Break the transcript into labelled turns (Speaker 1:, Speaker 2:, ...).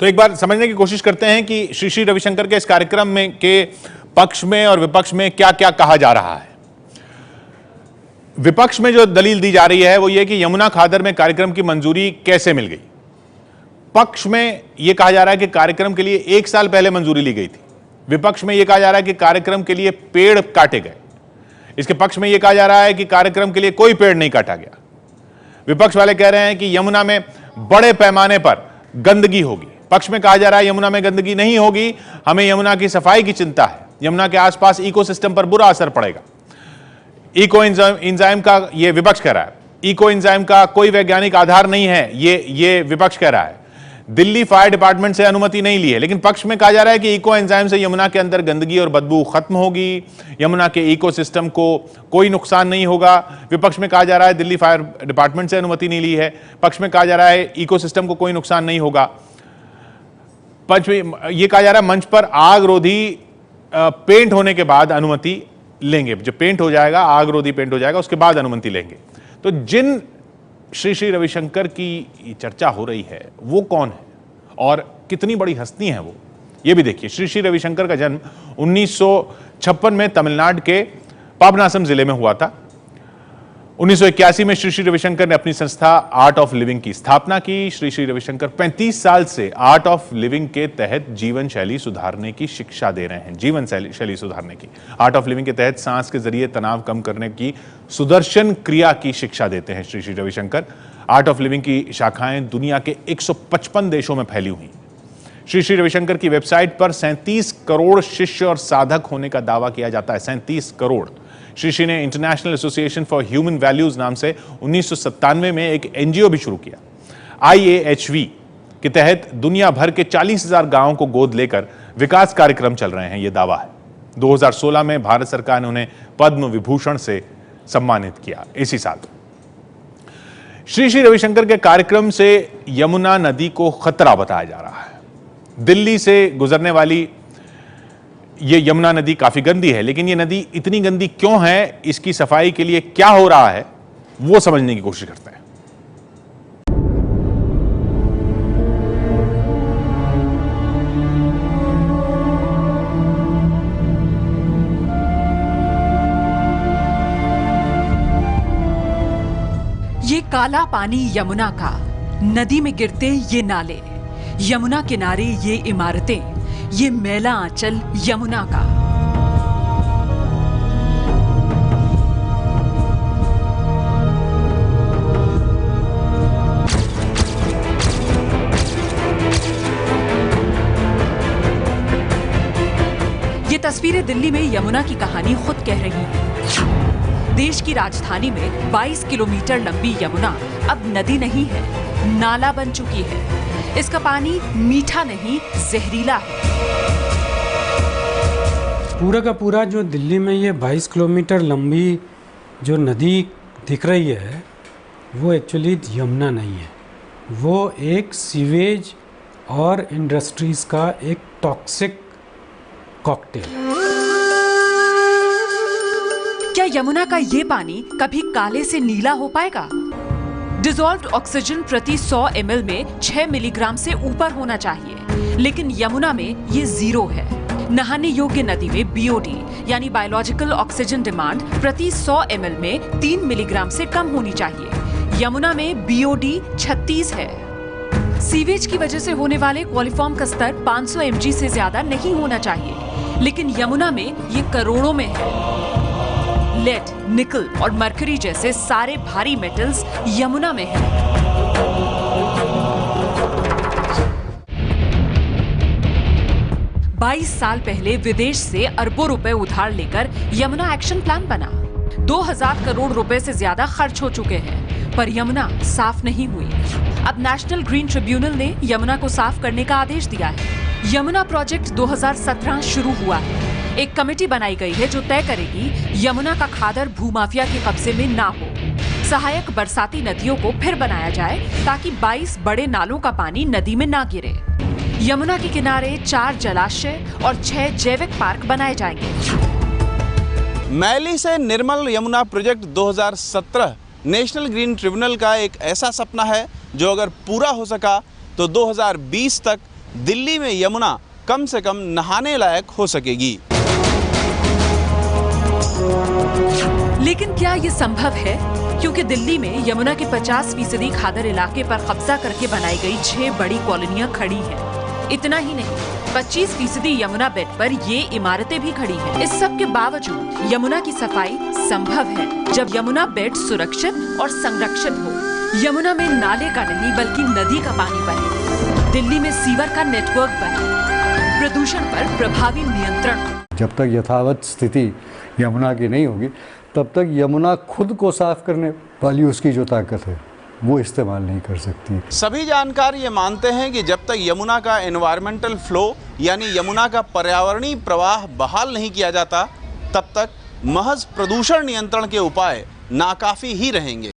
Speaker 1: तो एक बार समझने की कोशिश करते हैं कि श्री श्री रविशंकर के इस कार्यक्रम में के पक्ष में और विपक्ष में क्या क्या कहा जा रहा है। विपक्ष में जो दलील दी जा रही है वो ये कि यमुना खादर में कार्यक्रम की मंजूरी कैसे मिल गई। पक्ष में यह कहा जा रहा है कि कार्यक्रम के लिए 1 साल पहले मंजूरी ली गई थी। विपक्ष में यह कहा जा रहा है कि कार्यक्रम के लिए पेड़ काटे गए। इसके पक्ष में यह कहा जा रहा है कि कार्यक्रम के लिए कोई पेड़ नहीं काटा गया। विपक्ष वाले कह रहे हैं कि यमुना में बड़े पैमाने पर गंदगी होगी। पक्ष में कहा जा रहा है यमुना में गंदगी नहीं होगी, हमें यमुना की सफाई की चिंता है, यमुना के आसपास इकोसिस्टम पर बुरा असर पड़ेगा। इको एंजाइम का यह विपक्ष कह रहा है, इको एंजाइम का कोई वैज्ञानिक आधार नहीं है, ये विपक्ष कह रहा है। दिल्ली फायर डिपार्टमेंट से अनुमति नहीं ली है, लेकिन पक्ष में कहा जा रहा है कि इको एंजाइम से यमुना के अंदर गंदगी और बदबू खत्म होगी, यमुना के इकोसिस्टम को कोई नुकसान नहीं होगा। विपक्ष में कहा जा रहा है दिल्ली फायर डिपार्टमेंट से अनुमति नहीं ली है, पक्ष में कहा जा रहा है इकोसिस्टम को कोई नुकसान नहीं होगा। पक्ष में यह कहा जा रहा है मंच पर आग रोधी पेंट होने के बाद अनुमति लेंगे, जब पेंट हो जाएगा, आग रोधी पेंट हो जाएगा, उसके बाद अनुमति लेंगे। तो जिन श्री श्री रविशंकर की चर्चा हो रही है वो कौन है और कितनी बड़ी हस्ती है वो, ये भी देखिए। श्री श्री रविशंकर का जन्म 1956 में तमिलनाडु के पापनासम जिले में हुआ था। 1981 में श्री श्री रविशंकर ने अपनी संस्था आर्ट ऑफ लिविंग की स्थापना की। श्री श्री रविशंकर 35 साल से आर्ट ऑफ लिविंग के तहत जीवन शैली सुधारने की शिक्षा दे रहे हैं। जीवन शैली सुधारने की आर्ट ऑफ लिविंग के तहत सांस के जरिए तनाव कम करने की सुदर्शन क्रिया की शिक्षा देते हैं Shri Shri Ravishankar. Art of living की शाखाएं दुनिया के 155 देशों में फैली हुई। श्री श्री रविशंकर की वेबसाइट पर 37 करोड़ शिष्य और साधक होने का दावा किया जाता है। 37 करोड़। श्री श्री ने international association for human values नाम से 1997 में एक एनजीओ भी शुरू किया। IAHV के तहत दुनिया भर के 40,000 गांवों को गोद लेकर विकास कार्यक्रम चल रहे हैं, यह दावा है। 2016 में भारत सरकार ने उन्हें पद्म विभूषण से सम्मानित किया। इसी साल श्री श्री रविशंकर के कार्यक्रम से यमुना नदी को खतरा बताया जा रहा है। दिल्ली से गुजरने वाली ये यमुना नदी काफी गंदी है, लेकिन ये नदी इतनी गंदी क्यों है, इसकी सफाई के लिए क्या हो रहा है, वो समझने की कोशिश करते हैं।
Speaker 2: ये काला पानी यमुना का, नदी में गिरते ये नाले, यमुना किनारे ये इमारतें, ये मैला आंचल यमुना का। ये तस्वीरें दिल्ली में यमुना की कहानी खुद कह रही हैं। देश की राजधानी में 22 किलोमीटर लंबी यमुना अब नदी नहीं है, नाला बन चुकी है। इसका पानी मीठा नहीं, जहरीला है।
Speaker 3: पूरा का पूरा जो दिल्ली में ये 22 किलोमीटर लंबी जो नदी दिख रही है वो एक्चुअली यमुना नहीं है, वो एक सीवेज और इंडस्ट्रीज का एक टॉक्सिक कॉकटेल।
Speaker 2: क्या यमुना का ये पानी कभी काले से नीला हो पाएगा? डिसॉल्व्ड ऑक्सीजन प्रति 100 ml में 6 मिलीग्राम से ऊपर होना चाहिए, लेकिन यमुना में ये 0 है। नहाने योग्य नदी में BOD यानी बायोलॉजिकल ऑक्सीजन डिमांड प्रति 100 ml में 3 मिलीग्राम से कम होनी चाहिए। यमुना में BOD 36 है। सीवेज की वजह से होने वाले क्वालिफॉर्म का स्तर 500 mg से ज्यादा नहीं होना चाहिए, लेकिन यमुना में ये करोड़ों में है। लेड, निकल और मरकरी जैसे सारे भारी मेटल्स यमुना में हैं। बाईस साल पहले विदेश से अरबों रुपए उधार लेकर यमुना एक्शन प्लान बना। 2000 करोड़ रुपए से ज्यादा खर्च हो चुके हैं, पर यमुना साफ नहीं हुई। अब नेशनल ग्रीन ट्रिब्यूनल ने यमुना को साफ करने का आदेश दिया है। यमुना प्रोजेक्ट 2017 शुरू हुआ है। एक कमेटी बनाई गई है जो तय करेगी यमुना का खादर भूमाफिया के कब्जे में ना हो। सहायक बरसाती नदियों को फिर बनाया जाए ताकि 22 बड़े नालों का पानी नदी में ना गिरे। यमुना के किनारे 4 जलाशय और 6 जैविक पार्क बनाए जाएंगे।
Speaker 4: मैली से निर्मल Yamuna project 2017 national green tribunal का एक ऐसा सपना है जो अगर पूरा हो सका तो 2020 तक दिल्ली में यमुना कम से कम नहाने लायक हो सकेगी।
Speaker 2: लेकिन क्या ये संभव है? क्योंकि दिल्ली में यमुना के 50% खादर इलाके पर कब्जा करके बनाई गई 6 बड़ी कॉलोनियां खड़ी हैं। इतना ही नहीं, 25% यमुना बेट पर ये इमारतें भी खड़ी हैं। इस सब के बावजूद यमुना की सफाई संभव है जब यमुना बेट सुरक्षित और संरक्षित हो। यमुना में नाले का नहीं बल्कि नदी का पानी बहे, दिल्ली में सीवर का नेटवर्क बने, प्रदूषण पर प्रभावी नियंत्रण हो।
Speaker 5: जब तक यथावत स्थिति यमुना की नहीं होगी तब तक यमुना खुद को साफ करने वाली उसकी जो ताकत है वो इस्तेमाल नहीं कर सकती।
Speaker 4: सभी जानकार ये मानते हैं कि जब तक यमुना का एनवायरमेंटल फ्लो यानी यमुना का पर्यावरणीय प्रवाह बहाल नहीं किया जाता तब तक महज प्रदूषण नियंत्रण के उपाय नाकाफी ही रहेंगे।